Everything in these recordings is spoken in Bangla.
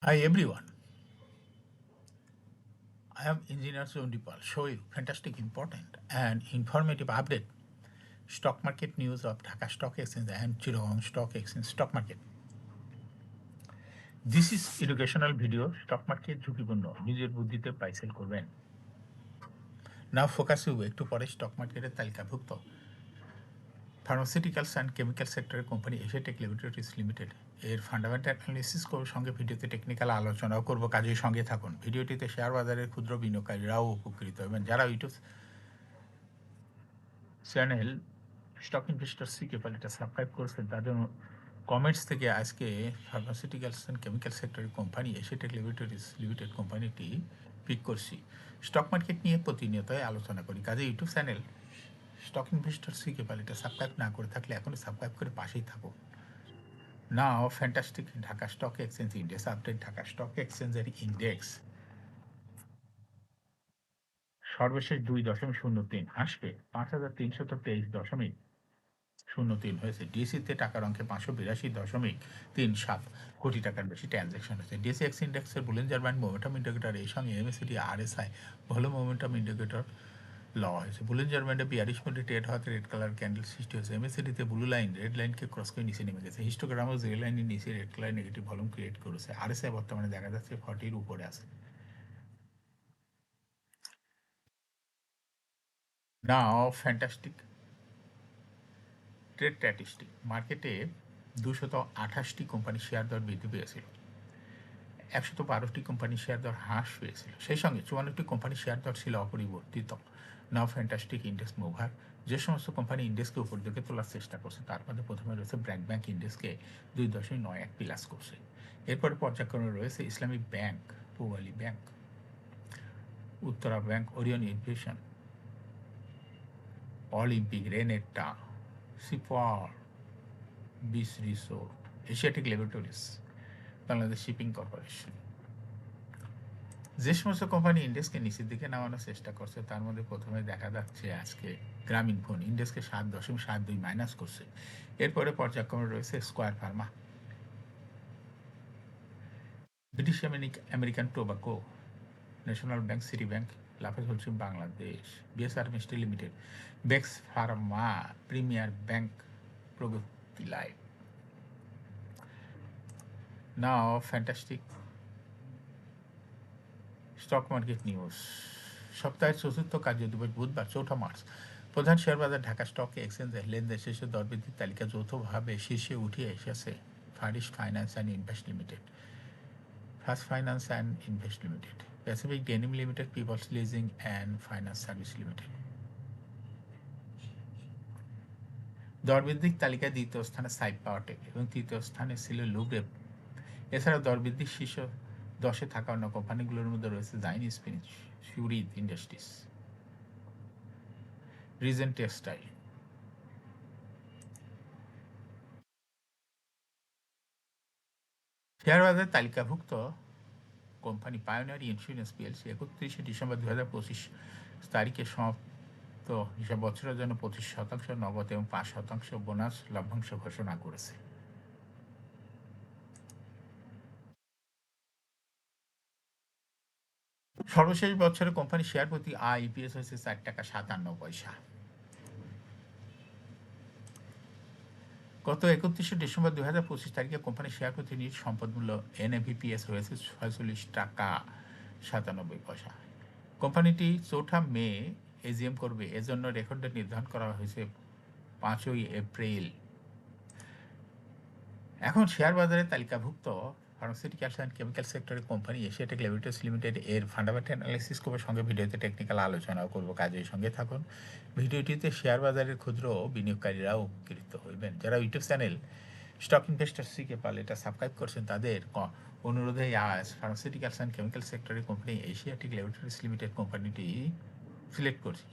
Hi everyone, I am Engineer Sondipal. Show you fantastic, important, and informative update. Stock market news of Dhaka Stock Exchange and Chittagong Stock Exchange stock market. This is educational video. Stock market ঝুঁকিপূর্ণ নিজের বুদ্ধিতে বাই সেল করবেন। Now focus you একটু পরে স্টক মার্কেটের তালিকাভুক্ত ফার্মাসিউটিক্যালস অ্যান্ড কেমিক্যাল সেক্টরের কোম্পানি এশিয়াটেক ল্যাবরেটরিজ লিমিটেড এর ফান্ডামেন্টাল অ্যানালিসিস করব, সঙ্গে ভিডিওতে টেকনিক্যাল আলোচনাও করব। কাজের সঙ্গে থাকুন। ভিডিওটিতে শেয়ার বাজারের ক্ষুদ্র বিনিয়োগকারীরাও উপকৃত হবেন। যারা ইউটিউব চ্যানেল স্টক ইনভেস্টর সিকে এটা সাবস্ক্রাইব করছেন, তার জন্য কমেন্টস থেকে আজকে ফার্মাসিউটিক্যালস অ্যান্ড কেমিক্যাল সেক্টরের কোম্পানি এশিয়াটেক ল্যাবরেটরিজ লিমিটেড কোম্পানিটি পিক করছি। স্টক মার্কেট নিয়ে প্রতিনিয়তই আলোচনা করি। কাজে ইউটিউব চ্যানেল স্টক ইনভেস্টর সিকে এটা সাবস্ক্রাইব না করে থাকলে এখনই সাবস্ক্রাইব করে পাশেই থাকুন। Now fantastic Dhaka stock exchange index update. Dhaka stock এক্সচেঞ্জের ইন্ডেক্স সর্বশেষ 2.03 আসবে 5,323.03 হয়েছে। ডিএসিতে টাকার অঙ্কে 582.37 কোটি টাকার বেশি ট্রানজ্যাকশন হয়েছে। ডিএসি এক্স ইন্ডেক্সের বুলিঞ্জার ব্যান্ড মোমেন্টাম ইন্ডিকেটর এই সঙ্গে এমএসিডি আরএসআই ভালো মোমেন্টাম ইন্ডিকেটর লওয়া হয়েছে। বুলিঞ্জার ব্যান্ডে 42 মিনিটে ট্রেড হওয়াতে রেড কালার ক্যান্ডেল সৃষ্টি হয়েছে। এমএসিডিতে ব্লু লাইন রেড লাইনকে ক্রস করে নিচে নেমে গেছে। হিস্টোগ্রামও জিরো লাইনের নিচে red colour negative volume create করেছে। আরএসআই বর্তমানে দেখা যাচ্ছে 40-র উপরে আছে। নাও ফ্যান্টাস্টিক ট্রেড স্ট্যাটিস্টিক। মার্কেটে 228টি কোম্পানির শেয়ার দর বৃদ্ধি পেয়েছিল, 112টি কোম্পানির শেয়ার দর হ্রাস পেয়েছিল। সেই সঙ্গে 54টি কোম্পানির শেয়ার দর ছিল অপরিবর্তিত। নাও ফ্যান্টাস্টিক ইন্ডেক্স মুভার। যে সমস্ত কোম্পানি ইন্ডেক্সকে উপর দিকে তোলার চেষ্টা করছে তার মধ্যে প্রথমে রয়েছে ব্র্যাক ব্যাংক, ইন্ডেক্সকে 2.91 প্লাস করছে। এরপরে পর্যায়ক্রমে রয়েছে Islamic bank, Pubali bank, Uttara bank, Orion infusion, Olympic, Renata, sea pearl, beach resort, Asiatic laboratories, Bangladesh shipping corporation. যে সমস্ত কোম্পানি ইন্ডেক্সকে নিচের দিকে নামানোর চেষ্টা করছে তার মধ্যে প্রথমে দেখা যাচ্ছে আজকে গ্রামীণ ফোন, ইন্ডেক্সকে 7.72 মাইনাস করছে। এরপরে পর্যায়ক্রমে রয়েছে square pharma, British American tobacco, national bank, city bank, Lafarge Holcim Bangladesh, BSR মিস্ট্রি limited, Beximco pharma, premier bank, Pragati life. Now fantastic stock market news. সপ্তাহের চতুর্থ কার্যদিবস বুধবার 4 মার্চ। প্রধান শেয়ার বাজার ঢাকা স্টক এক্সচেঞ্জে লেনদেন শেষে দরবৃদ্ধির তালিকা যৌথভাবে শীর্ষে উঠে এসেছে first finance and invest limited, first finance and invest limited, Pacific denim limited, Peoples leasing and finance service limited. দরবৃদ্ধির তালিকায় দ্বিতীয় স্থানে সাইপ পাওয়ারটেক এবং তৃতীয় স্থানে ছিল লুব্রেপ। এছাড়াও দরবৃদ্ধির শীর্ষ 10-এ থাকা অন্য কোম্পানিগুলোর মধ্যে রয়েছে Zahin spinning, Shurid industries, Regent textile. Share বাজারে তালিকাভুক্ত কোম্পানি পায়োনিয়ার ইন্স্যুরেন্স পিএলসি 31শে ডিসেম্বর 2025 তারিখে সমাপ্ত হিসাব বছরের জন্য 25% নগদ এবং 5% বোনাস লভ্যাংশ ঘোষণা করেছে। সর্বশেষ বছরে কোম্পানি শেয়ার প্রতি ইপিএস হয়েছে 4 টাকা 57 পয়সা। গত 31শে ডিসেম্বর 2025 তারিখে কোম্পানির শেয়ার প্রতি নিজ সম্পদ মূল্য এনএভিপিএস হয়েছে 46 টাকা 97 পয়সা। কোম্পানিটি 4 মে এজিএম করবে, এজন্য রেকর্ড ডেট নির্ধারণ করা হয়েছে 5 এপ্রিল। এখন শেয়ার বাজারে তালিকাভুক্ত ফার্মাসিউটিক্যালস অ্যান্ড কেমিক্যাল সেক্টরের কোম্পানি এশিয়াটেক ল্যাবরেটরিজ লিমিটেড এর ফান্ডামেন্টাল অ্যানালিসিস করবো, সঙ্গে ভিডিওতে টেকনিক্যাল আলোচনাও করবো। কাজের সঙ্গে থাকুন। ভিডিওটিতে শেয়ার বাজারের ক্ষুদ্র বিনিয়োগকারীরাও উপকৃত হইবেন। যারা ইউটিউব চ্যানেল স্টক ইনভেস্টর সিকে এটা সাবস্ক্রাইব করছেন তাদের অনুরোধে আজ ফার্মাসিউটিক্যালস অ্যান্ড কেমিক্যাল সেক্টরের কোম্পানি এশিয়াটিক ল্যাবরেটরিজ লিমিটেড কোম্পানিটি সিলেক্ট করছি।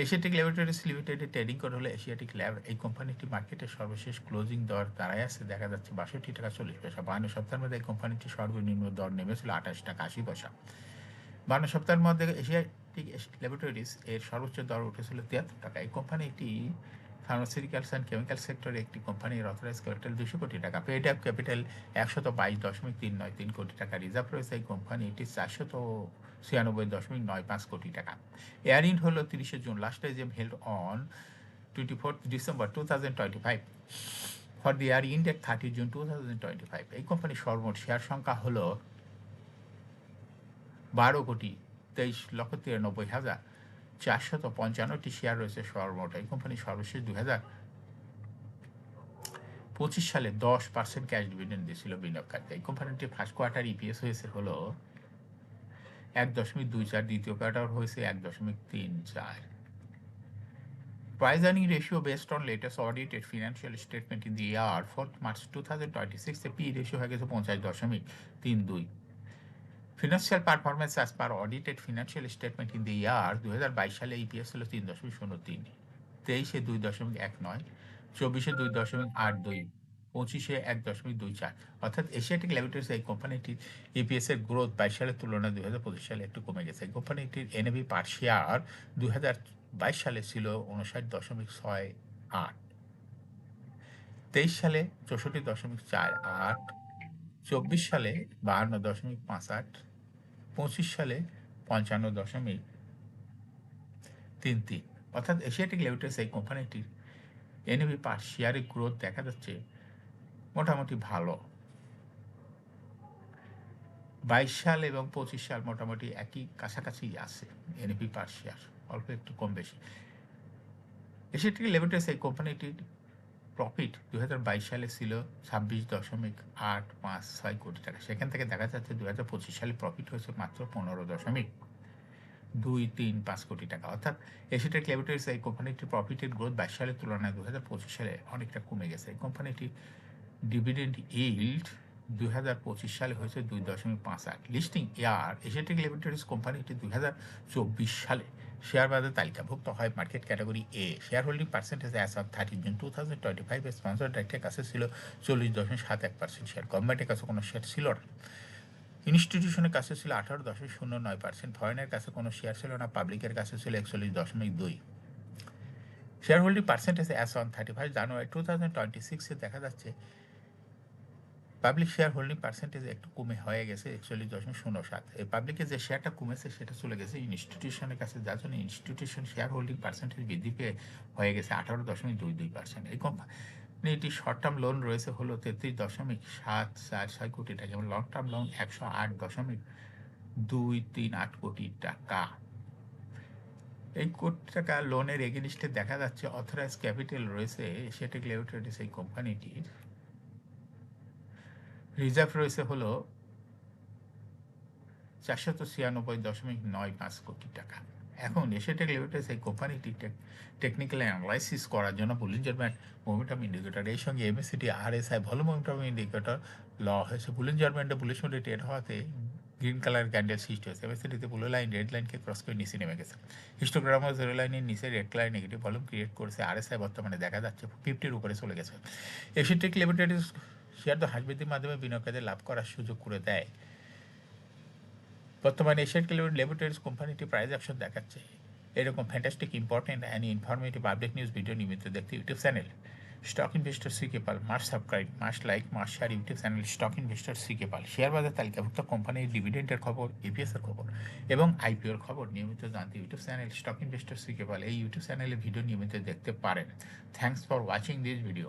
এশিয়াটিক ল্যাবরেটরিজ লিমিটেডের ট্রেডিং কোড হলো এশিয়াটিক ল্যাব। এই কোম্পানিটি মার্কেটের সর্বশেষ ক্লোজিং দর দাঁড়ায় আছে দেখা যাচ্ছে 62 টাকা 40 পয়সা। 52 সপ্তাহের মধ্যে এই কোম্পানিটি সর্বনিম্ন দর নেমেছিল 28 টাকা 80 পয়সা। 52 সপ্তাহের মধ্যে এশিয়াটিক ল্যাবরেটরিজ এর সর্বোচ্চ দর উঠেছিল 73 টাকা। এই কোম্পানি একটি ফার্মাসিউটিক্যালস অ্যান্ড কেমিক্যাল সেক্টরে একটি কোম্পানির অথরাইজ ক্যাপিটাল 200 কোটি টাকা, পেড অ্যাপ ক্যাপিটাল 122.393 কোটি টাকা, রিজার্ভ রয়েছে এই কোম্পানিটি 496.95 কোটি টাকা। এয়ার ইন্ড হলো 30 June, last AGM held on 24 December 2025 for the year end 30 June 2025। এই কোম্পানির সর্বমোট শেয়ার সংখ্যা হলো 12,23,93,455 শেয়ার রয়েছে সর্বমোট। এই কোম্পানির সর্বশেষ 2025 সালে 10% ক্যাশ ডিভিডেন্ড দিয়েছিল বিনিয়োগকারীদের। এই কোম্পানিটির ফার্স্ট কোয়ার্টার ইপিএস হয়েছে হলো 1.24, দ্বিতীয় কোয়ার্টার হয়েছে 1.34। Price earning ratio based on latest audited financial statement in the year 4th March 2026, the P ratio হয়ে গেছে 50.32। Financial performance as per audited financial statement in the year 2022 সালে ইপিএস হলো 3.03, 23-এ 2.19, 24-এ 2.82, 25-এ 1.24। অর্থাৎ এশিয়াটিক ল্যাবরেটরিজ এই কোম্পানিটির ইপিএস এর গ্রোথ 22 সালের তুলনায় 2025 সালে একটু কমে গেছে। এই কোম্পানিটির এনএভি পার শেয়ার 2022 সালে ছিল 59.68, 23 সালে 64.48, 24 সালে 52.58, 25 সালে 55.33। অর্থাৎ এশিয়াটিক ল্যাবরেটরিজ এই কোম্পানিটির এনএভি পার শেয়ারের গ্রোথ দেখা যাচ্ছে মোটামুটি ভালো। 22 সাল এবং 25 সাল মোটামুটি একই কাছাকাছি আছে এনএভি পার শেয়ার, অল্প একটু কম বেশি। এশিয়াটিক ল্যাবরেটরিজ এই কোম্পানিটির প্রফিট 2022 সালে ছিল 26.856 কোটি টাকা, সেখান থেকে দেখা যাচ্ছে 2025 সালে প্রফিট হয়েছে মাত্র 15.235 কোটি টাকা। অর্থাৎ এশিয়াটিক ল্যাবরেটরিজ এই কোম্পানিটির প্রফিটের গ্রোথ 22 সালের তুলনায় 2025 সালে অনেকটা কমে গেছে। এই কোম্পানিটির ডিভিডেন্ড ইল্ড 2025 সালে হয়েছে 2.58। লিস্টিং ইয়ার এশিয়াটিক ল্যাবরেটরিজ কোম্পানিটি 2024 সালে শেয়ার বাজারে তালিকাভুক্ত হয় market category A. Share holding percentage as of 30 June 2025 sponsor ডাইরেক্টের কাছে ছিল 40.71% শেয়ার, গভর্নমেন্টের কাছে কোনো শেয়ার ছিল না, ইনস্টিটিউশনের কাছে ছিল 18.09%, ফরেনের কাছে কোনো শেয়ার ছিল না, পাবলিকের কাছে ছিল 41.2। Share holding percentage as on 31 জানুয়ারি 2026 দেখা যাচ্ছে পাবলিক শেয়ার হোল্ডিং পার্সেন্টেজ একটু কমে হয়ে গেছে 41.07। এই পাবলিকের যে শেয়ারটা কমেছে সেটা চলে গেছে ইনস্টিটিউশনের কাছে, যার জন্য ইনস্টিটিউশন শেয়ার হোল্ডিং পার্সেন্টেজ বৃদ্ধি পেয়ে হয়ে গেছে 18.22%। এই কোম্পানিটি শর্ট টার্ম লোন রয়েছে হলো 33.746 কোটি টাকা এবং লং টার্ম লোন 108.238 কোটি টাকা। এই কোটি টাকা লোনের এগেনিস্টে দেখা যাচ্ছে অথরাইজ ক্যাপিটাল রয়েছে এশিয়াটিক ল্যাবরেটরিজ এই কোম্পানিটির, রিজার্ভ রয়েছে হলো 496.95 কোটি টাকা। এখন এশিয়াটিক ল্যাবরেটরিজ এই কোম্পানিটি টেকনিক্যাল অ্যানালাইসিস করার জন্য বুলিঞ্জার ব্যান্ড মোমেন্টাম ইন্ডিকেটর এর সঙ্গে MACT RSI volume momentum indicator ল হয়েছে। বুলিঞ্জার ব্যান্ডে বুলিশ মোডে ট্রেড হওয়াতে গ্রিন কালার ক্যান্ডেল সৃষ্টি হয়েছে। এমএসিটিতে ব্লু লাইন রেড লাইনকে ক্রস করে নিচে নেমে গেছে। হিস্টোগ্রামও জিরো লাইনের নিচে red colour negative volume create করেছে। আরএসআই বর্তমানে দেখা যাচ্ছে 50-র উপরে চলে গেছে। এশিয়াটিক ল্যাবরেটরিজ শেয়ার তো হাসবৃদ্ধির মাধ্যমে বিনিয়োগকারীদের লাভ করার সুযোগ করে দেয়। বর্তমানে এশিয়াটিক ল্যাবরেটরিজ কোম্পানিটি প্রাইস অ্যাকশন দেখাচ্ছে। এরকম fantastic important and informative public news video নিয়মিত দেখতে YouTube channel stock investor CK Pal must subscribe, must like, must share YouTube channel stock investor CK Pal. Share বাজার তালিকাভুক্ত কোম্পানির ডিভিডেন্ডের খবর, ইপিএসের খবর এবং আইপিওর খবর নিয়মিত জানতে YouTube channel stock investor CK পাল এই ইউটিউব চ্যানেলে ভিডিও নিয়মিত দেখতে পারেন। Thanks for watching this video.